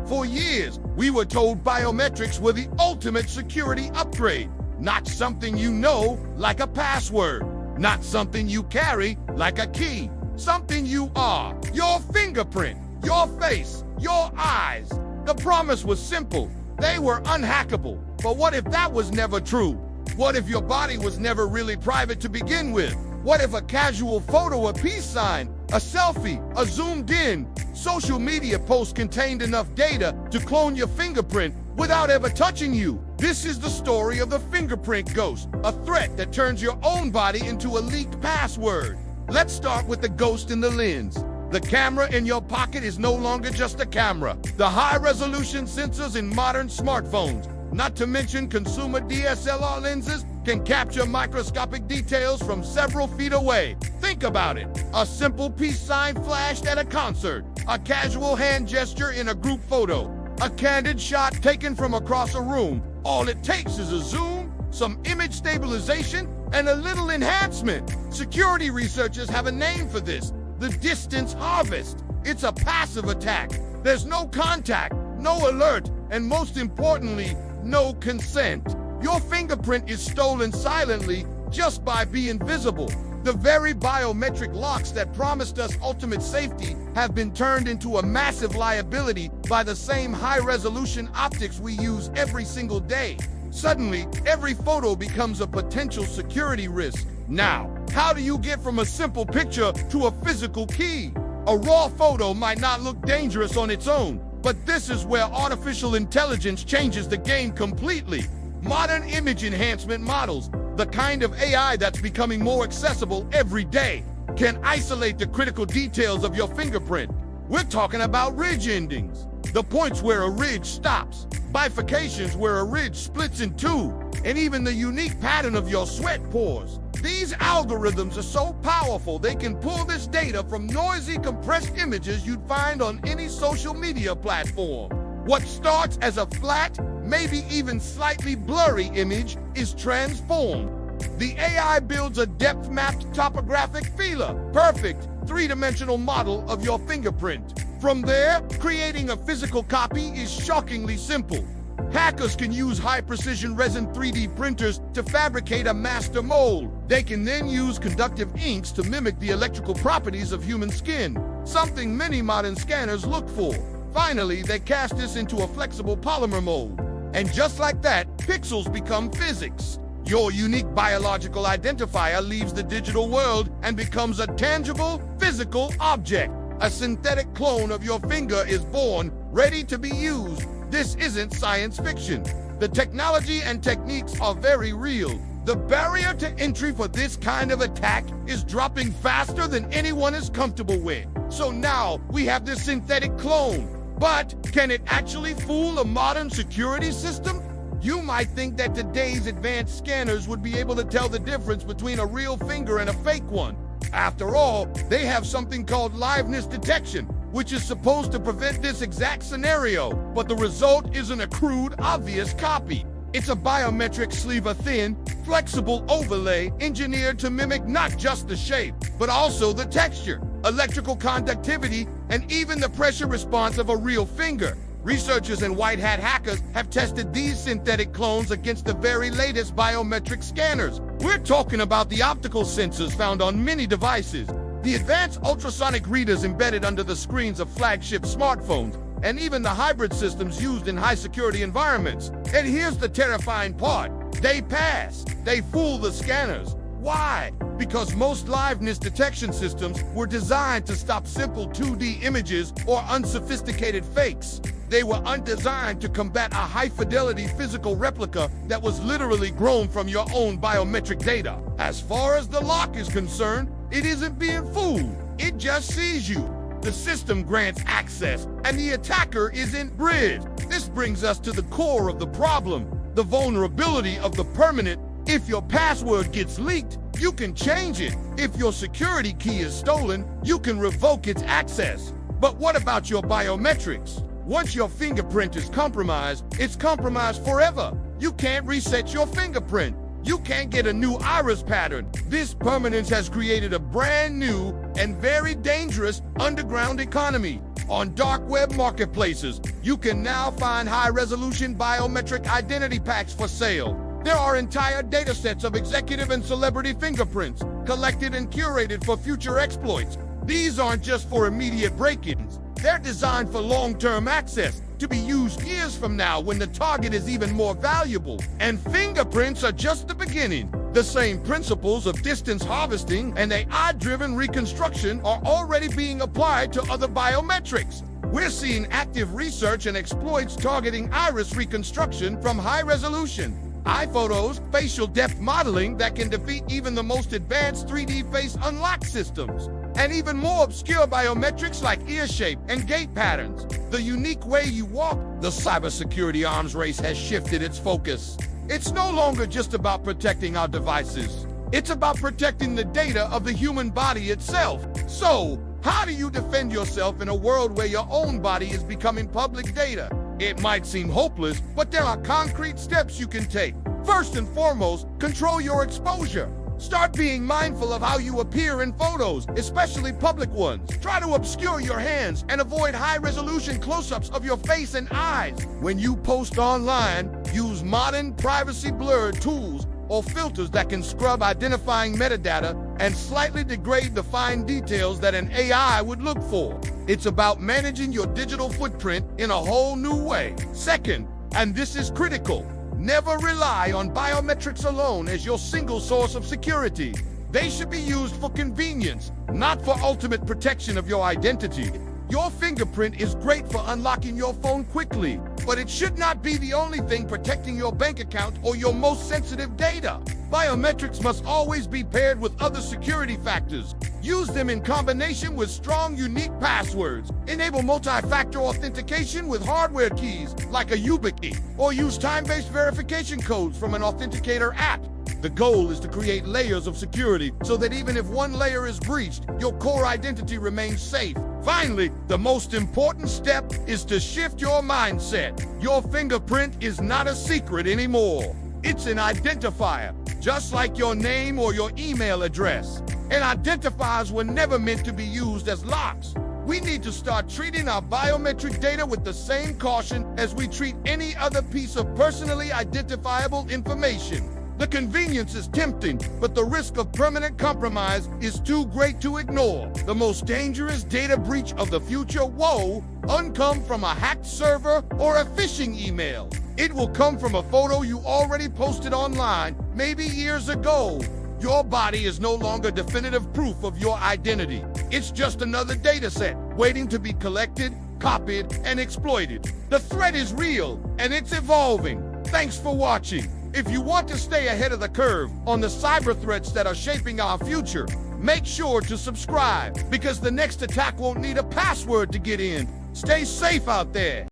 For years, we were told biometrics were the ultimate security upgrade. Not something you know, like a password. Not something you carry, like a key. Something you are. Your fingerprint, your face, your eyes. The promise was simple. They were unhackable. But what if that was never true? What if your body was never really private to begin with? What if a casual photo, a peace sign, a selfie, a zoomed-in social media post contained enough data to clone your fingerprint without ever touching you? This is the story of the fingerprint ghost, a threat that turns your own body into a leaked password. Let's start with the ghost in the lens. The camera in your pocket is no longer just a camera. The high-resolution sensors in modern smartphones, not to mention consumer DSLR lenses, can capture microscopic details from several feet away. Think about it. A simple peace sign flashed at a concert, a casual hand gesture in a group photo, a candid shot taken from across a room. All it takes is a zoom, some image stabilization, and a little enhancement. Security researchers have a name for this: the distance harvest. It's a passive attack. There's no contact, no alert, and most importantly, no consent. Your fingerprint is stolen silently just by being visible. The very biometric locks that promised us ultimate safety have been turned into a massive liability by the same high-resolution optics we use every single day. Suddenly, every photo becomes a potential security risk. Now, how do you get from a simple picture to a physical key? A raw photo might not look dangerous on its own, but this is where artificial intelligence changes the game completely. Modern image enhancement models, the kind of AI that's becoming more accessible every day, can isolate the critical details of your fingerprint. We're talking about ridge endings, the points where a ridge stops, bifurcations where a ridge splits in two, and even the unique pattern of your sweat pores. These algorithms are so powerful they can pull this data from noisy, compressed images you'd find on any social media platform. What starts as a flat, maybe even slightly blurry image is transformed. The AI builds a depth-mapped topographic feeler, perfect three-dimensional model of your fingerprint. From there, creating a physical copy is shockingly simple. Hackers can use high-precision resin 3D printers to fabricate a master mold. They can then use conductive inks to mimic the electrical properties of human skin, something many modern scanners look for. Finally, they cast this into a flexible polymer mold. And just like that, pixels become physics. Your unique biological identifier leaves the digital world and becomes a tangible, physical object. A synthetic clone of your finger is born, ready to be used. This isn't science fiction. The technology and techniques are very real. The barrier to entry for this kind of attack is dropping faster than anyone is comfortable with. So now we have this synthetic clone. But can it actually fool a modern security system? You might think that today's advanced scanners would be able to tell the difference between a real finger and a fake one. After all, they have something called liveness detection, which is supposed to prevent this exact scenario. But the result isn't a crude, obvious copy. It's a biometric sleeve-thin, flexible overlay engineered to mimic not just the shape, but also the texture, electrical conductivity, and even the pressure response of a real finger. Researchers and white-hat hackers have tested these synthetic clones against the very latest biometric scanners. We're talking about the optical sensors found on many devices, the advanced ultrasonic readers embedded under the screens of flagship smartphones, and even the hybrid systems used in high-security environments. And here's the terrifying part. They pass. They fool the scanners. Why? Because most liveness detection systems were designed to stop simple 2D images or unsophisticated fakes. They were undesigned to combat a high-fidelity physical replica that was literally grown from your own biometric data. As far as the lock is concerned, it isn't being fooled. It just sees you. The system grants access, and the attacker isn't bridged. This brings us to the core of the problem, the vulnerability of the permanent. If your password gets leaked, you can change it. If your security key is stolen, you can revoke its access. But what about your biometrics? Once your fingerprint is compromised, it's compromised forever. You can't reset your fingerprint. You can't get a new iris pattern. This permanence has created a brand new and very dangerous underground economy. On dark web marketplaces, you can now find high-resolution biometric identity packs for sale. There are entire datasets of executive and celebrity fingerprints, collected and curated for future exploits. These aren't just for immediate break-ins. They're designed for long-term access, to be used years from now when the target is even more valuable. And fingerprints are just the beginning. The same principles of distance harvesting and AI-driven reconstruction are already being applied to other biometrics. We're seeing active research and exploits targeting iris reconstruction from high resolution, eye photos, facial depth modeling that can defeat even the most advanced 3D face unlock systems, and even more obscure biometrics like ear shape and gait patterns. The unique way you walk. The cybersecurity arms race has shifted its focus. It's no longer just about protecting our devices. It's about protecting the data of the human body itself. So, how do you defend yourself in a world where your own body is becoming public data? It might seem hopeless, but there are concrete steps you can take. First and foremost, control your exposure. Start being mindful of how you appear in photos, especially public ones. Try to obscure your hands and avoid high-resolution close-ups of your face and eyes. When you post online, use modern privacy blur tools or filters that can scrub identifying metadata and slightly degrade the fine details that an AI would look for. It's about managing your digital footprint in a whole new way. Second, and this is critical, never rely on biometrics alone as your single source of security. They should be used for convenience, not for ultimate protection of your identity. Your fingerprint is great for unlocking your phone quickly, but it should not be the only thing protecting your bank account or your most sensitive data. Biometrics must always be paired with other security factors. Use them in combination with strong, unique passwords. Enable multi-factor authentication with hardware keys, like a YubiKey, or use time-based verification codes from an authenticator app. The goal is to create layers of security so that even if one layer is breached, your core identity remains safe. Finally, the most important step is to shift your mindset. Your fingerprint is not a secret anymore. It's an identifier, just like your name or your email address. And identifiers were never meant to be used as locks. We need to start treating our biometric data with the same caution as we treat any other piece of personally identifiable information. The convenience is tempting, but the risk of permanent compromise is too great to ignore. The most dangerous data breach of the future won't come from a hacked server or a phishing email. It will come from a photo you already posted online, maybe years ago. Your body is no longer definitive proof of your identity. It's just another data set waiting to be collected, copied, and exploited. The threat is real, and it's evolving. Thanks for watching. If you want to stay ahead of the curve on the cyber threats that are shaping our future, make sure to subscribe, because the next attack won't need a password to get in. Stay safe out there.